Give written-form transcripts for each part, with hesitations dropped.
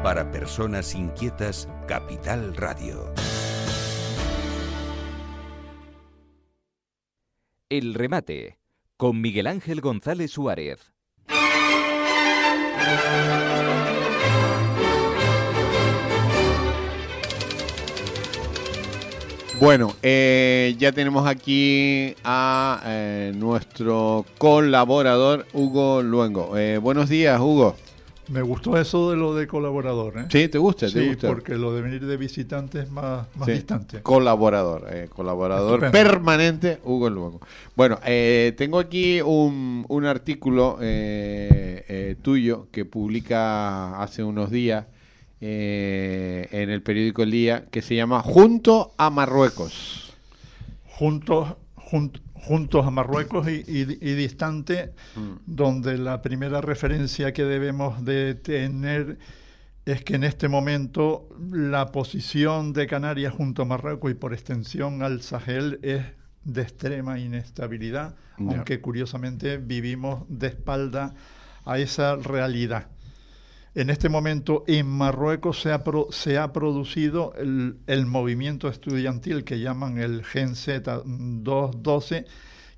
Para personas inquietas, Capital Radio. El remate, con Miguel Ángel González Suárez. Bueno, ya tenemos aquí a nuestro colaborador Hugo Luengo. Buenos días, Hugo. Me gustó eso de lo de colaborador, ¿eh? Sí, ¿te gusta? Sí, porque lo de venir de visitante es más sí, distante. Colaborador Estupendo. Permanente, Hugo Luengo. Bueno, tengo aquí un artículo tuyo que publica hace unos días en el periódico El Día, que se llama Junto a Marruecos. Juntos a Marruecos y distante, donde la primera referencia que debemos de tener es que en este momento la posición de Canarias junto a Marruecos y por extensión al Sahel es de extrema inestabilidad, aunque curiosamente vivimos de espalda a esa realidad. En este momento en Marruecos se ha producido el movimiento estudiantil que llaman el Gen Z 212,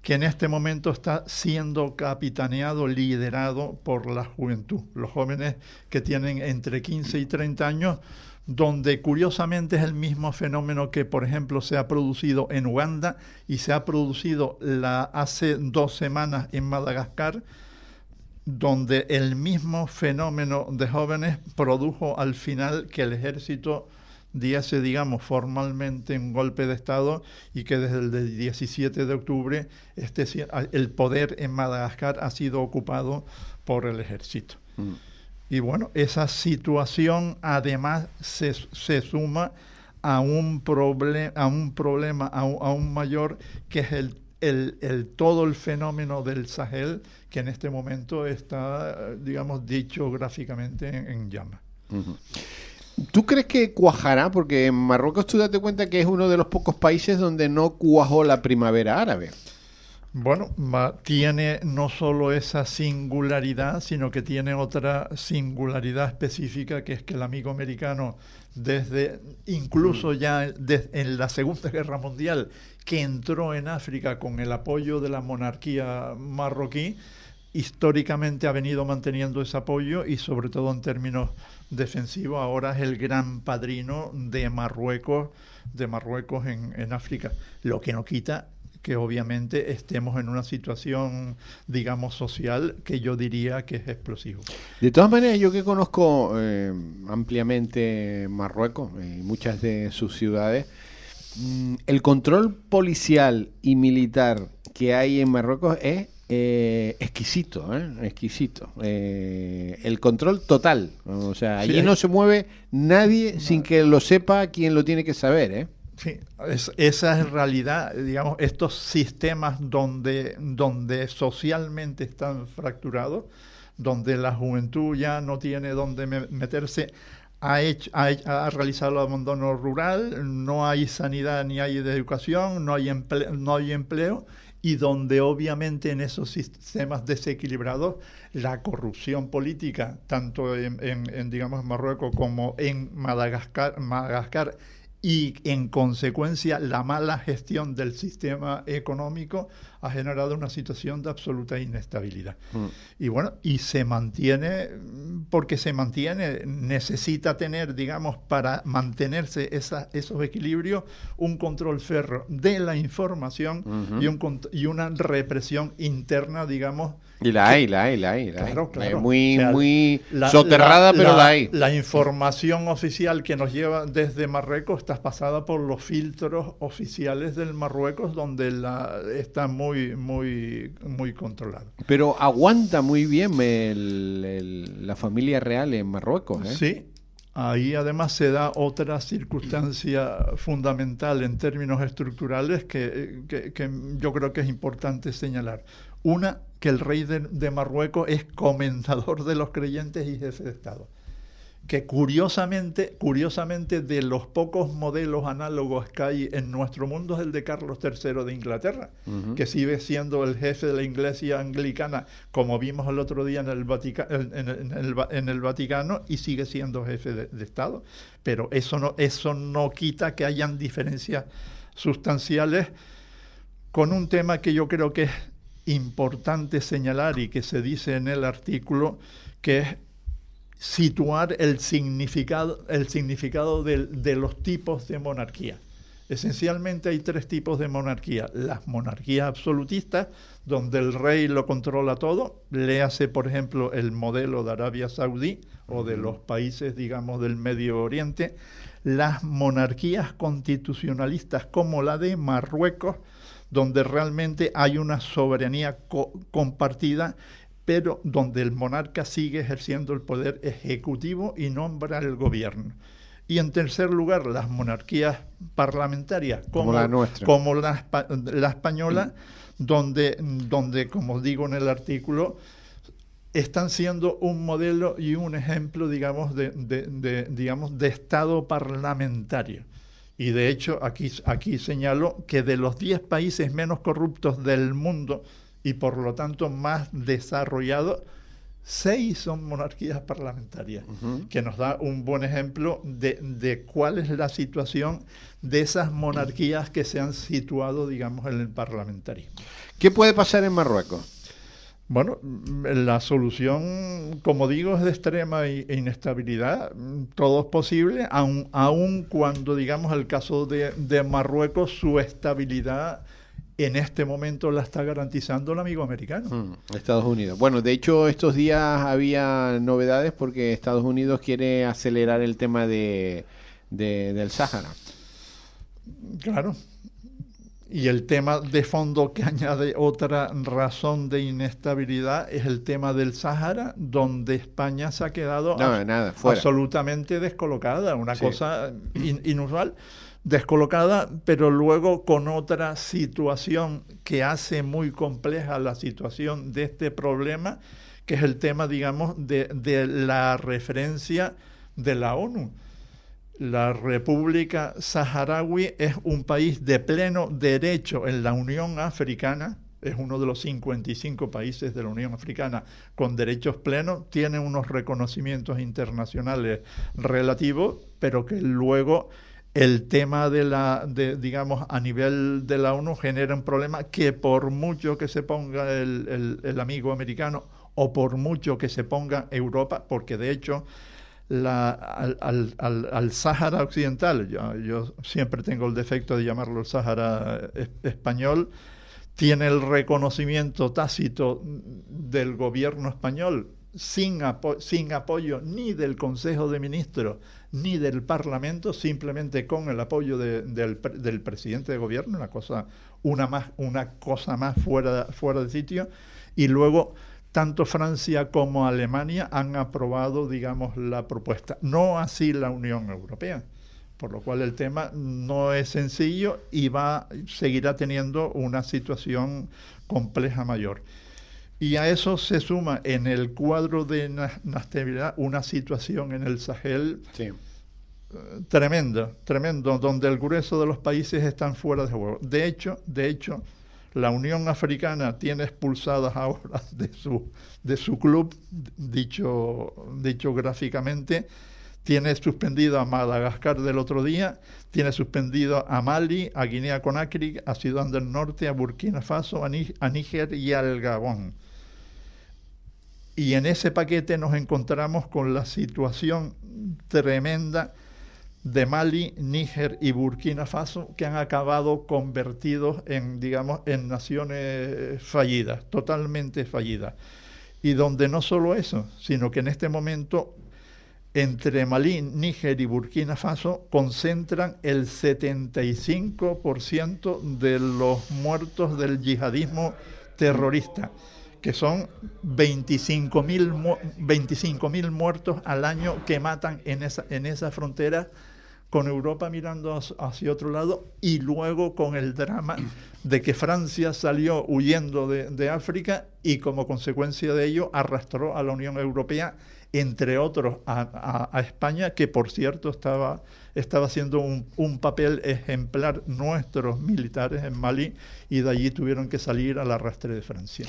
que en este momento está siendo capitaneado, liderado por la juventud, los jóvenes que tienen entre 15 y 30 años, donde curiosamente es el mismo fenómeno que, por ejemplo, se ha producido en Uganda y se ha producido hace 2 semanas en Madagascar, donde el mismo fenómeno de jóvenes produjo al final que el ejército diese, digamos, formalmente un golpe de Estado y que desde el 17 de octubre el poder en Madagascar ha sido ocupado por el ejército. Y bueno, esa situación además se suma a un problema aún mayor, que es todo el fenómeno del Sahel, que en este momento está, digamos, dicho gráficamente en llamas. ¿Tú crees que cuajará? Porque en Marruecos tú date cuenta que es uno de los pocos países donde no cuajó la primavera árabe. Bueno, tiene no solo esa singularidad, sino que tiene otra singularidad específica, que es que el amigo americano, incluso ya en la Segunda Guerra Mundial, que entró en África con el apoyo de la monarquía marroquí, históricamente ha venido manteniendo ese apoyo y sobre todo en términos defensivos ahora es el gran padrino de Marruecos en África, lo que no quita que obviamente estemos en una situación, digamos, social que yo diría que es explosivo. De todas maneras, yo que conozco ampliamente Marruecos y muchas de sus ciudades, el control policial y militar que hay en Marruecos es exquisito. El control total. O sea, allí no se mueve nadie sin que lo sepa quien lo tiene que saber, ¿eh? Sí, esa es realidad, digamos, estos sistemas donde socialmente están fracturados, donde la juventud ya no tiene dónde meterse, ha realizado el abandono rural, no hay sanidad ni hay educación, no hay empleo, y donde obviamente en esos sistemas desequilibrados la corrupción política, tanto en digamos, Marruecos como en Madagascar, y en consecuencia la mala gestión del sistema económico ha generado una situación de absoluta inestabilidad. Y bueno, y se mantiene, necesita tener, digamos, para mantenerse esos equilibrios, un control férreo de la información y una represión interna, digamos. Y la hay. Claro. Muy soterrada, pero la hay. La información oficial que nos lleva desde Marruecos está pasada por los filtros oficiales del Marruecos, donde está muy controlado. Pero aguanta muy bien la familia real en Marruecos, ¿eh? Sí. Ahí además se da otra circunstancia fundamental en términos estructurales que yo creo que es importante señalar. Una, que el rey de Marruecos es comendador de los creyentes y jefe de Estado. que curiosamente de los pocos modelos análogos que hay en nuestro mundo es el de Carlos III de Inglaterra, que sigue siendo el jefe de la Iglesia anglicana, como vimos el otro día en el Vaticano, y sigue siendo jefe de Estado. Pero eso no quita que hayan diferencias sustanciales con un tema que yo creo que es importante señalar y que se dice en el artículo, que es situar el significado de los tipos de monarquía. Esencialmente hay 3 tipos de monarquía. Las monarquías absolutistas, donde el rey lo controla todo, léase, por ejemplo, el modelo de Arabia Saudí o de los países, digamos, del Medio Oriente. Las monarquías constitucionalistas, como la de Marruecos, donde realmente hay una soberanía compartida, pero donde el monarca sigue ejerciendo el poder ejecutivo y nombra el gobierno. Y en tercer lugar, las monarquías parlamentarias, como la nuestra, como la española, donde, como digo en el artículo, están siendo un modelo y un ejemplo, digamos, de Estado parlamentario. Y de hecho, aquí señalo que de los 10 países menos corruptos del mundo, y por lo tanto más desarrollados, 6 son monarquías parlamentarias, que nos da un buen ejemplo de cuál es la situación de esas monarquías que se han situado, digamos, en el parlamentarismo. ¿Qué puede pasar en Marruecos? Bueno, la solución, como digo, es de extrema inestabilidad. Todo es posible, aun cuando, digamos, el caso de Marruecos, su estabilidad en este momento la está garantizando el amigo americano. Estados Unidos. Bueno, de hecho, estos días había novedades porque Estados Unidos quiere acelerar el tema del Sáhara. Claro. Y el tema de fondo que añade otra razón de inestabilidad es el tema del Sáhara, donde España se ha quedado absolutamente descolocada, una cosa inusual. Descolocada, pero luego con otra situación que hace muy compleja la situación de este problema, que es el tema, digamos, de la referencia de la ONU. La República Saharaui es un país de pleno derecho en la Unión Africana, es uno de los 55 países de la Unión Africana con derechos plenos, tiene unos reconocimientos internacionales relativos, pero que luego el tema digamos, a nivel de la ONU genera un problema que por mucho que se ponga el amigo americano o por mucho que se ponga Europa, porque de hecho al Sáhara Occidental, yo siempre tengo el defecto de llamarlo el Sáhara español, tiene el reconocimiento tácito del gobierno español sin apoyo ni del Consejo de Ministros ni del Parlamento, simplemente con el apoyo del presidente de gobierno, una cosa más fuera de sitio. Y luego tanto Francia como Alemania han aprobado, digamos, la propuesta. No así la Unión Europea, por lo cual el tema no es sencillo y seguirá teniendo una situación compleja mayor. Y a eso se suma en el cuadro de inestabilidad una situación en el Sahel tremendo, donde el grueso de los países están fuera de juego. De hecho, la Unión Africana tiene expulsadas ahora de su club, dicho gráficamente, tiene suspendido a Madagascar del otro día, tiene suspendido a Mali, a Guinea-Conakry, a Sudán del Norte, a Burkina Faso, a Níger y al Gabón. Y en ese paquete nos encontramos con la situación tremenda de Mali, Níger y Burkina Faso, que han acabado convertidos en naciones fallidas, totalmente fallidas. Y donde no solo eso, sino que en este momento entre Malí, Níger y Burkina Faso concentran el 75% de los muertos del yihadismo terrorista, que son 25.000 muertos al año que matan en esa frontera, con Europa mirando hacia otro lado, y luego con el drama de que Francia salió huyendo de África y como consecuencia de ello arrastró a la Unión Europea entre otros a España, que por cierto estaba haciendo un papel ejemplar nuestros militares en Mali, y de allí tuvieron que salir al arrastre de Francia.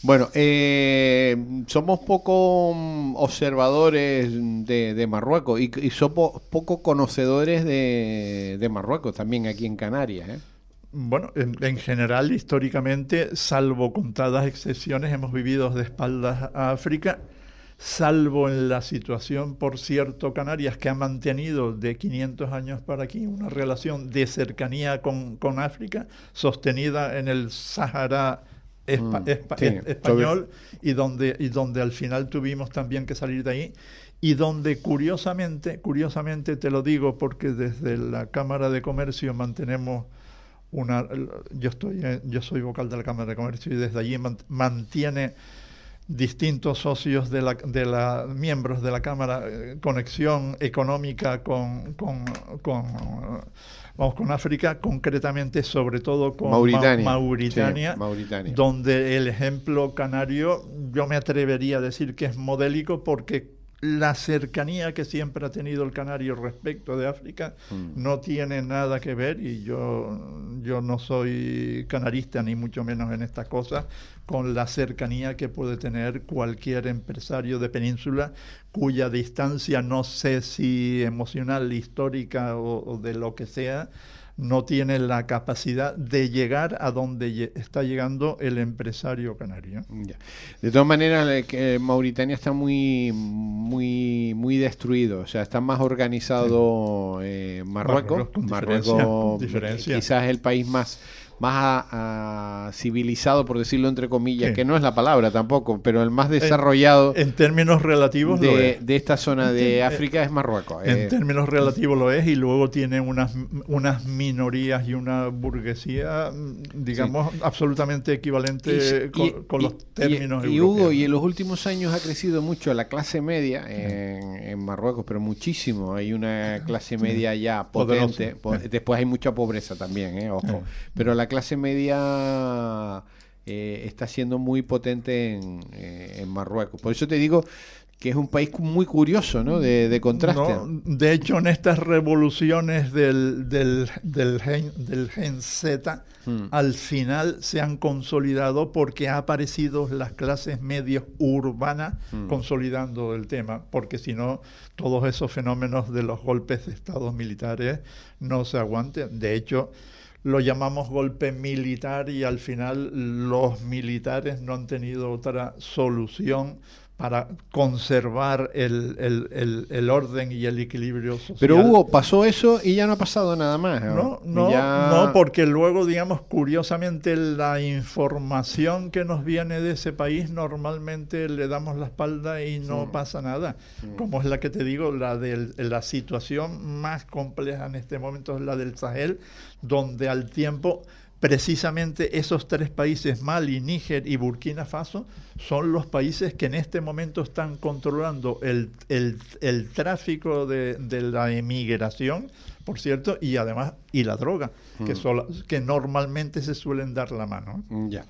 Bueno, somos poco observadores de Marruecos y somos poco conocedores de Marruecos también aquí en Canarias, ¿eh? Bueno, en general, históricamente, salvo contadas excepciones, hemos vivido de espaldas a África, salvo en la situación, por cierto, Canarias, que ha mantenido de 500 años para aquí una relación de cercanía con África, sostenida en el Sáhara español, y donde al final tuvimos también que salir de ahí, y donde curiosamente te lo digo porque desde la Cámara de Comercio mantenemos yo soy vocal de la Cámara de Comercio, y desde allí mantiene distintos socios miembros de la Cámara, conexión económica con África, concretamente sobre todo con Mauritania, Mauritania, donde el ejemplo canario yo me atrevería a decir que es modélico, porque la cercanía que siempre ha tenido el canario respecto de África no tiene nada que ver, y yo no soy canarista ni mucho menos en estas cosas, con la cercanía que puede tener cualquier empresario de península cuya distancia, no sé si emocional, histórica o de lo que sea, no tiene la capacidad de llegar a donde está llegando el empresario canario. Ya. De todas maneras, Mauritania está muy destruido, o sea, está más organizado Marruecos. Marruecos quizás es el país más civilizado, por decirlo entre comillas, que no es la palabra tampoco, pero el más desarrollado en términos relativos de esta zona de África es Marruecos. En términos relativos lo es, y luego tiene unas minorías y una burguesía, digamos, absolutamente equivalente con los términos europeos. Y Hugo, y en los últimos años ha crecido mucho la clase media en Marruecos, pero muchísimo. Hay una clase media ya potente. Después hay mucha pobreza también, ojo. Pero la clase media está siendo muy potente en Marruecos. Por eso te digo que es un país muy curioso, ¿no? De contraste. No, de hecho, en estas revoluciones del Gen Z, al final se han consolidado porque han aparecido las clases medias urbanas consolidando el tema, porque si no, todos esos fenómenos de los golpes de estados militares no se aguantan. De hecho, lo llamamos golpe militar, y al final los militares no han tenido otra solución para conservar el orden y el equilibrio social. Pero Hugo, pasó eso y ya no ha pasado nada más. No, porque luego, digamos, curiosamente, la información que nos viene de ese país normalmente le damos la espalda y no pasa nada. Como es la que te digo, la situación más compleja en este momento es la del Sahel, donde al tiempo, precisamente esos tres países, Mali, Níger y Burkina Faso, son los países que en este momento están controlando el tráfico de la emigración, por cierto, y además la droga, que normalmente se suelen dar la mano. Ya.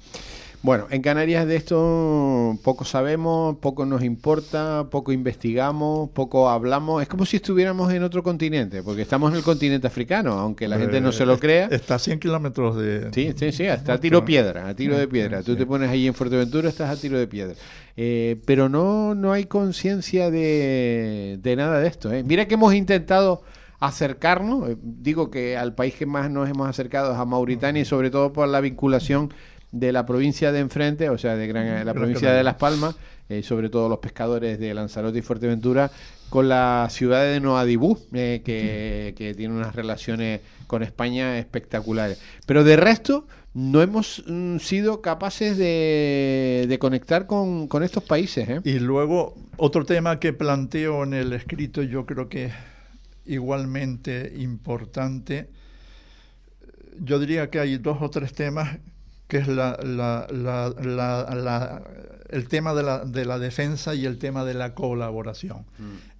Bueno, en Canarias de esto poco sabemos, poco nos importa, poco investigamos, poco hablamos. Es como si estuviéramos en otro continente, porque estamos en el continente africano, aunque la gente no se lo crea. Está a 100 kilómetros de... Sí, está a tiro de piedra. Tú te pones ahí en Fuerteventura, estás a tiro de piedra. Pero no hay conciencia de nada de esto. Mira que hemos intentado acercarnos, digo que al país que más nos hemos acercado es a Mauritania, y sobre todo por la vinculación de la provincia de enfrente, o sea, la provincia de Las Palmas, sobre todo los pescadores de Lanzarote y Fuerteventura, con la ciudad de Nouadhibou, que tiene unas relaciones con España espectaculares. Pero de resto, no hemos sido capaces de conectar con estos países. Y luego, otro tema que planteo en el escrito, yo creo que es igualmente importante. Yo diría que hay 2 o 3 temas, que es el tema de la defensa y el tema de la colaboración.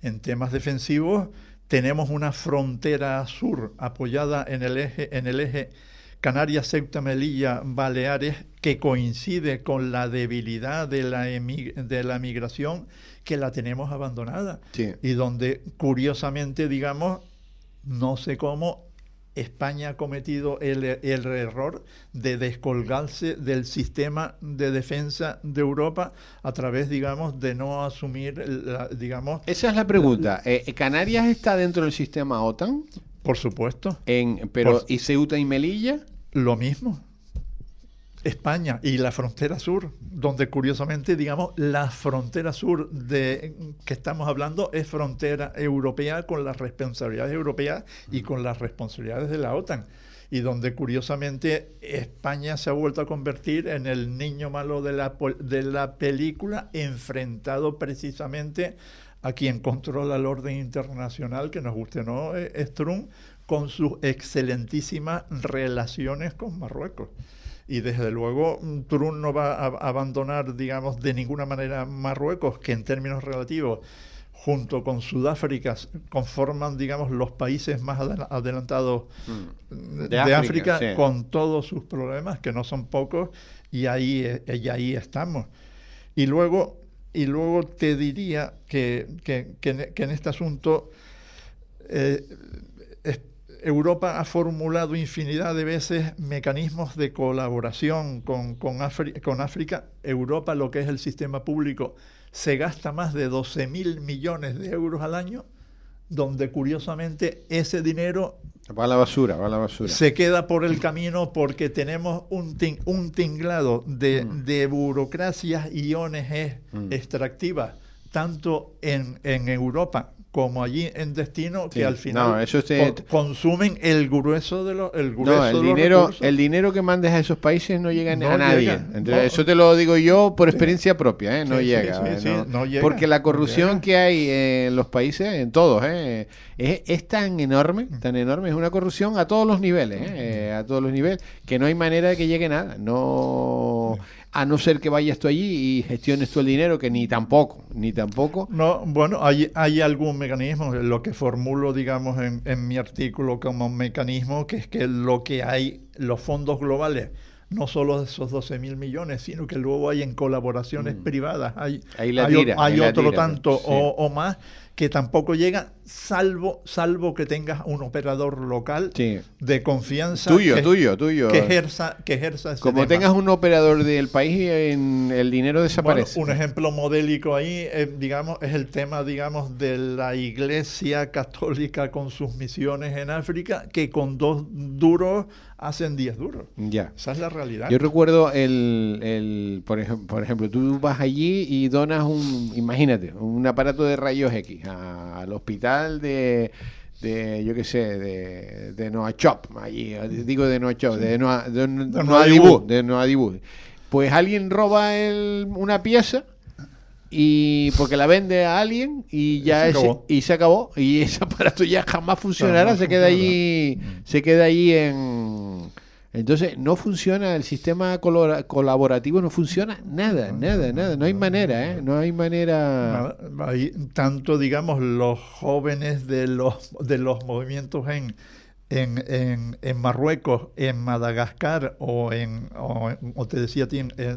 En temas defensivos tenemos una frontera sur apoyada en el eje Canarias, Ceuta, Melilla, Baleares, que coincide con la debilidad de la migración, que la tenemos abandonada. Sí. Y donde, curiosamente, digamos, no sé cómo, España ha cometido el error de descolgarse del sistema de defensa de Europa a través, digamos, de no asumir, digamos... Esa es la pregunta. ¿Canarias está dentro del sistema OTAN? Por supuesto. ¿Y Ceuta y Melilla? Lo mismo. España y la frontera sur, donde curiosamente, digamos, la frontera sur de que estamos hablando es frontera europea con las responsabilidades europeas y con las responsabilidades de la OTAN, y donde curiosamente España se ha vuelto a convertir en el niño malo de la película, enfrentado precisamente a quien controla el orden internacional, que nos guste o no, es Trump, con sus excelentísimas relaciones con Marruecos. Y desde luego Trump no va a abandonar, digamos, de ninguna manera Marruecos, que en términos relativos, junto con Sudáfrica, conforman, digamos, los países más adelantados de África, sí, con todos sus problemas, que no son pocos, y ahí estamos. Y luego te diría que en este asunto Europa ha formulado infinidad de veces mecanismos de colaboración con África. Europa, lo que es el sistema público, se gasta más de 12.000 millones de euros al año, donde curiosamente ese dinero va a la basura. Se queda por el camino porque tenemos un tinglado de burocracias y ONG extractivas, tanto en Europa como allí en destino, que al final consumen el grueso de los recursos. El dinero que mandes a esos países no llega a nadie. Entonces, eso te lo digo yo por experiencia propia, no llega. Porque la corrupción que hay en los países, en todos, es tan enorme, es una corrupción a todos los niveles, que no hay manera de que llegue nada. A no ser que vayas tú allí y gestiones tú el dinero, que ni tampoco. No, bueno, hay algún mecanismo, lo que formulo, digamos, en mi artículo como mecanismo, que es que lo que hay, los fondos globales, no solo esos 12.000 millones, sino que luego hay en colaboraciones privadas, hay otro tanto o más, que tampoco llegan, salvo que tengas un operador local de confianza tuyo que ejerza ese como tema. Tengas un operador del país, el dinero desaparece. Bueno, un ejemplo modélico ahí, digamos, es el tema, digamos, de la Iglesia Católica con sus misiones en África, que con 2 duros hacen 10 duros. Ya. Esa es la realidad. Yo recuerdo por ejemplo, tú vas allí y donas un aparato de rayos X al hospital de yo qué sé, de Nouakchott, allí, digo de Nouakchott, de Nouadhibou. Pues alguien roba una pieza y porque la vende a alguien y se acabó, y ese aparato ya jamás funcionará, se queda allí entonces no funciona el sistema colaborativo, no funciona nada, no hay manera, no hay manera. Ahí, tanto, digamos, los jóvenes de los movimientos en Marruecos, en Madagascar o te decía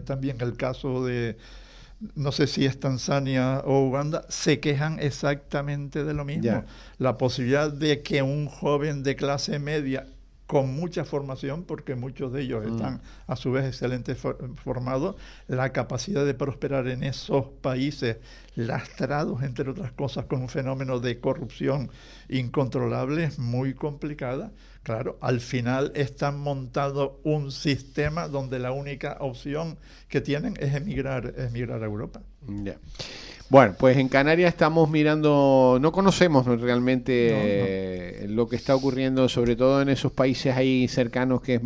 también el caso de, no sé si es Tanzania o Uganda, se quejan exactamente de lo mismo. Yeah. La posibilidad de que un joven de clase media con mucha formación, porque muchos de ellos están a su vez excelentes formados, la capacidad de prosperar en esos países lastrados, entre otras cosas, con un fenómeno de corrupción incontrolable, es muy complicada. Claro, al final están montando un sistema donde la única opción que tienen es emigrar a Europa. Yeah. Bueno, pues en Canarias estamos mirando, no conocemos realmente lo que está ocurriendo, sobre todo en esos países ahí cercanos, que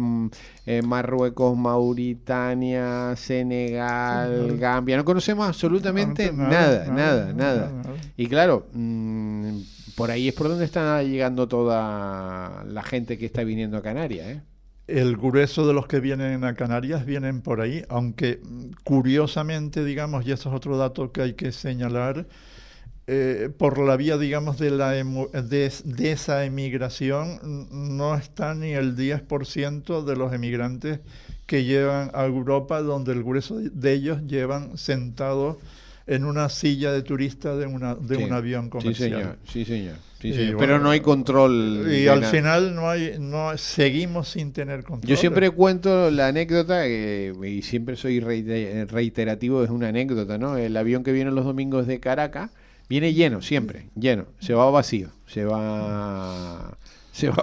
es Marruecos, Mauritania, Senegal, Gambia. No conocemos absolutamente nada. Y claro, por ahí es por donde está llegando toda la gente que está viniendo a Canarias, El grueso de los que vienen a Canarias vienen por ahí, aunque curiosamente, digamos, y eso es otro dato que hay que señalar, por la vía, digamos, de esa emigración, no está ni el 10% de los emigrantes que llegan a Europa, donde el grueso de ellos llevan sentados en una silla de turista de un avión comercial. Sí, señor. Bueno, pero no hay control. Y al final seguimos sin tener control. Yo siempre cuento la anécdota, y siempre soy reiterativo, es una anécdota, ¿no? El avión que viene los domingos de Caracas viene lleno, siempre, lleno. Se va vacío. Se va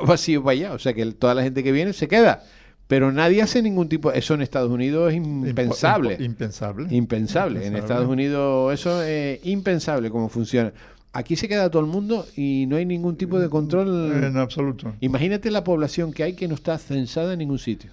vacío para allá. O sea que toda la gente que viene se queda. Pero nadie hace ningún tipo... Eso en Estados Unidos es impensable. Impensable. En Estados Unidos eso es impensable cómo funciona. Aquí se queda todo el mundo y no hay ningún tipo de control. En absoluto. Imagínate la población que hay que no está censada en ningún sitio.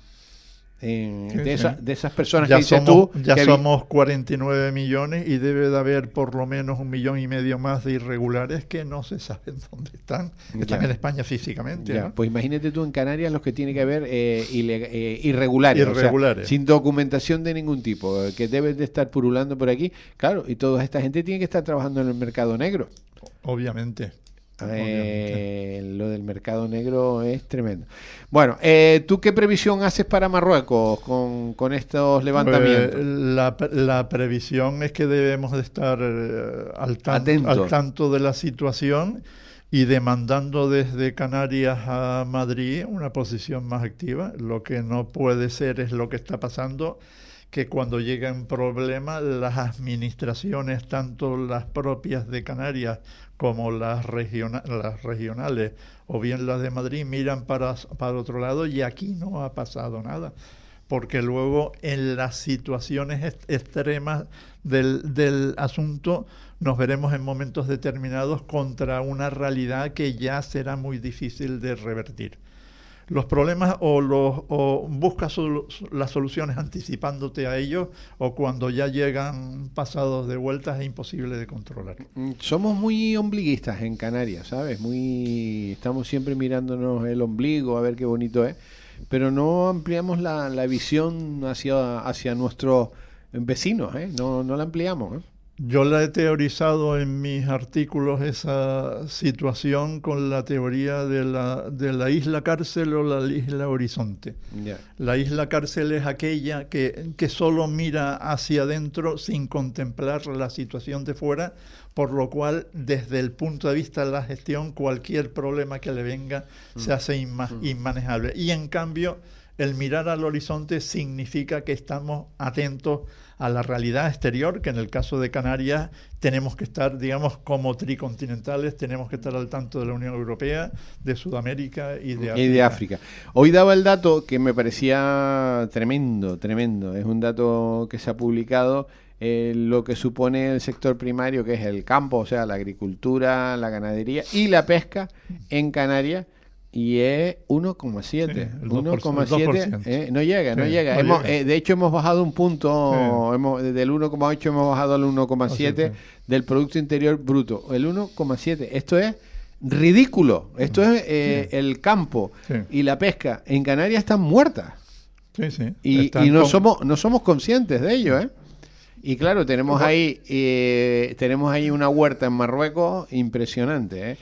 De esas personas ya que dices somos, tú... Ya somos 49 millones y debe de haber por lo menos 1,5 millones más de irregulares que no se saben dónde están. Están en España físicamente. Ya, ¿no? pues imagínate tú en Canarias los que tiene que haber irregulares. O sea, sin documentación de ningún tipo, que deben de estar purulando por aquí. Claro, y toda esta gente tiene que estar trabajando en el mercado negro. Obviamente. Lo del mercado negro es tremendo. Bueno, ¿tú qué previsión haces para Marruecos con estos levantamientos? La previsión es que debemos de estar al tanto de la situación y demandando desde Canarias a Madrid una posición más activa. Lo que no puede ser es lo que está pasando, que cuando llega un problema, las administraciones, tanto las propias de Canarias como las regionales o bien las de Madrid, miran para otro lado, y aquí no ha pasado nada. Porque luego en las situaciones extremas del asunto nos veremos en momentos determinados contra una realidad que ya será muy difícil de revertir. Los problemas o buscas las soluciones anticipándote a ellos, o cuando ya llegan pasados de vueltas es imposible de controlar. Somos muy ombliguistas en Canarias, ¿sabes? Estamos siempre mirándonos el ombligo a ver qué bonito es, pero no ampliamos la visión hacia nuestros vecinos, ¿eh? No la ampliamos, ¿eh? Yo la he teorizado en mis artículos, esa situación, con la teoría de la isla cárcel o la isla horizonte. Yeah. La isla cárcel es aquella que solo mira hacia adentro sin contemplar la situación de fuera, por lo cual desde el punto de vista de la gestión cualquier problema que le venga se hace inmanejable. Y en cambio el mirar al horizonte significa que estamos atentos a la realidad exterior, que en el caso de Canarias tenemos que estar, digamos, como tricontinentales, tenemos que estar al tanto de la Unión Europea, de Sudamérica y de África. Hoy daba el dato que me parecía tremendo. Es un dato que se ha publicado, lo que supone el sector primario, que es el campo, o sea, la agricultura, la ganadería y la pesca en Canarias. Y es 1,7. Sí, 1,7. No llega. De hecho, hemos bajado un punto. Del 1,8 hemos bajado al 1,7 del Producto Interior Bruto. El 1,7. Esto es ridículo. Esto es el campo y la pesca en Canarias están muertas. Y no somos conscientes de ello, ¿eh? Y claro, tenemos ahí una huerta en Marruecos impresionante, ¿eh?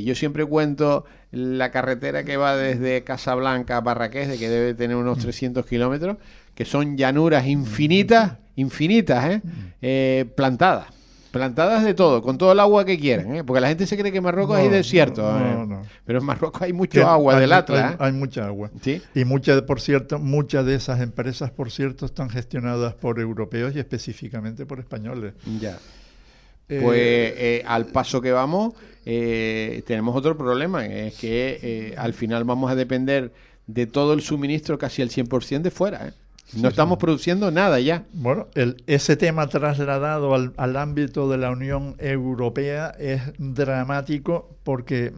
Yo siempre cuento la carretera que va desde Casablanca a Marrakech, de que debe tener unos 300 kilómetros, que son llanuras infinitas, plantadas de todo, con todo el agua que quieran, ¿eh? Porque la gente se cree que Marruecos hay desierto, pero en Marruecos hay mucho agua del Atlas. Hay mucha agua. ¿Sí? Y muchas de esas empresas, por cierto, están gestionadas por europeos y específicamente por españoles. Ya. Pues al paso que vamos, tenemos otro problema, es que al final vamos a depender de todo el suministro casi al 100% de fuera, ¿eh? No estamos produciendo nada ya. Bueno, ese tema trasladado al ámbito de la Unión Europea es dramático, porque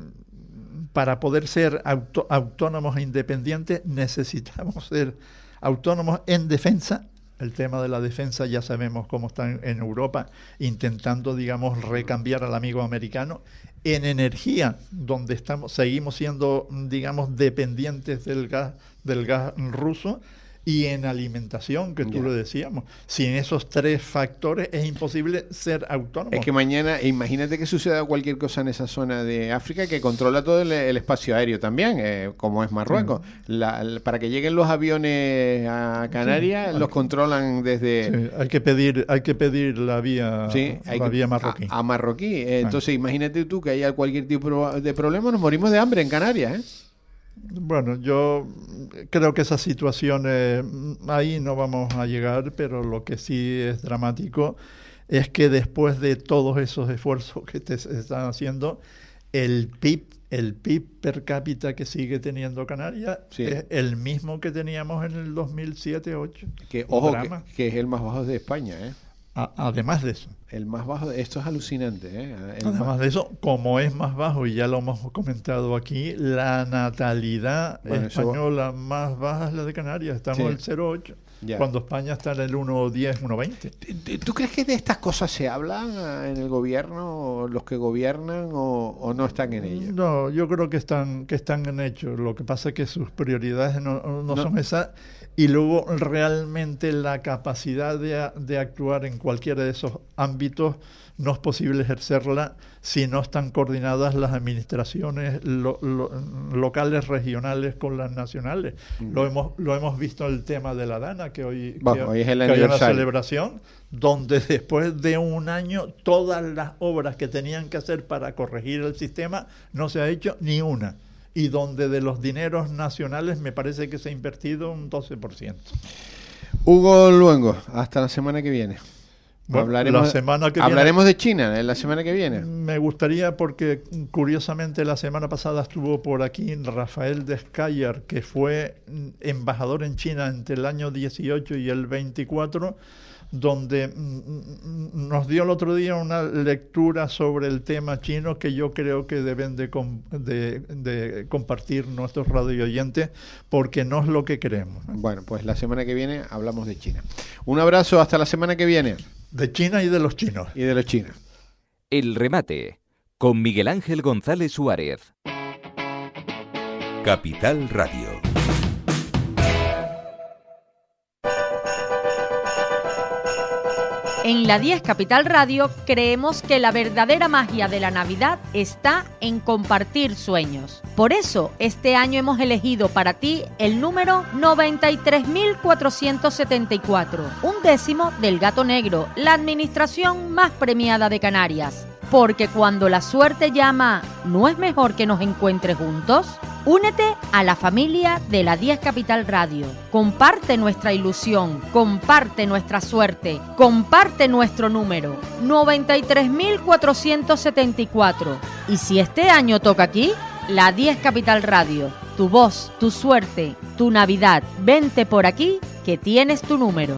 para poder ser autónomos e independientes necesitamos ser autónomos en defensa. El tema de la defensa ya sabemos cómo están en Europa intentando, digamos, recambiar al amigo americano. En energía, donde seguimos siendo, digamos, dependientes del gas ruso. y en alimentación, que tú lo decíamos. Sin esos 3 factores es imposible ser autónomo. Es que mañana, imagínate que suceda cualquier cosa en esa zona de África que controla todo el espacio aéreo también, como es Marruecos. Para que lleguen los aviones a Canarias, los controlan desde... Sí, hay que pedir la vía, vía marroquí. A marroquí. Entonces, imagínate tú que haya cualquier tipo de problema, nos morimos de hambre en Canarias, ¿eh? Bueno, yo creo que esas situaciones ahí no vamos a llegar, pero lo que sí es dramático es que después de todos esos esfuerzos que se están haciendo, el PIB per cápita que sigue teniendo Canarias es el mismo que teníamos en el 2007-2008. Que, ojo, que es el más bajo de España, ¿eh? Además de eso. El más bajo, esto es alucinante, ¿eh? Además de eso, como es más bajo, y ya lo hemos comentado aquí, la natalidad española más baja es la de Canarias. Estamos en el 0,8, cuando España está en el 1,10, 1,20. ¿Tú crees que de estas cosas se hablan en el gobierno, los que gobiernan, o no están en ello? No, yo creo que están en hecho. Lo que pasa es que sus prioridades no son esas. Y luego realmente la capacidad de actuar en cualquiera de esos ámbitos no es posible ejercerla si no están coordinadas las administraciones locales, regionales con las nacionales. Lo hemos visto en el tema de la Dana, que hoy es el que hay una celebración donde después de un año todas las obras que tenían que hacer para corregir el sistema no se ha hecho ni una. Y donde de los dineros nacionales me parece que se ha invertido un 12%. Hugo Luengo, hasta la semana que viene. Bueno, hablaremos de China la semana que viene. Me gustaría, porque curiosamente la semana pasada estuvo por aquí Rafael Descayar, que fue embajador en China entre el año 18 y el 24, donde nos dio el otro día una lectura sobre el tema chino que yo creo que deben de compartir nuestros radioyentes, porque no es lo que queremos. Bueno, pues la semana que viene hablamos de China. Un abrazo, hasta la semana que viene. De China y de los chinos. Y de los chinos. El remate, con Miguel Ángel González Suárez. Capital Radio. En la 10 Capital Radio creemos que la verdadera magia de la Navidad está en compartir sueños. Por eso, este año hemos elegido para ti el número 93.474, un décimo del Gato Negro, la administración más premiada de Canarias. Porque cuando la suerte llama, ¿no es mejor que nos encuentre juntos? Únete a la familia de la 10 Capital Radio. Comparte nuestra ilusión, comparte nuestra suerte, comparte nuestro número, 93.474. Y si este año toca aquí, la 10 Capital Radio. Tu voz, tu suerte, tu Navidad. Vente por aquí, que tienes tu número.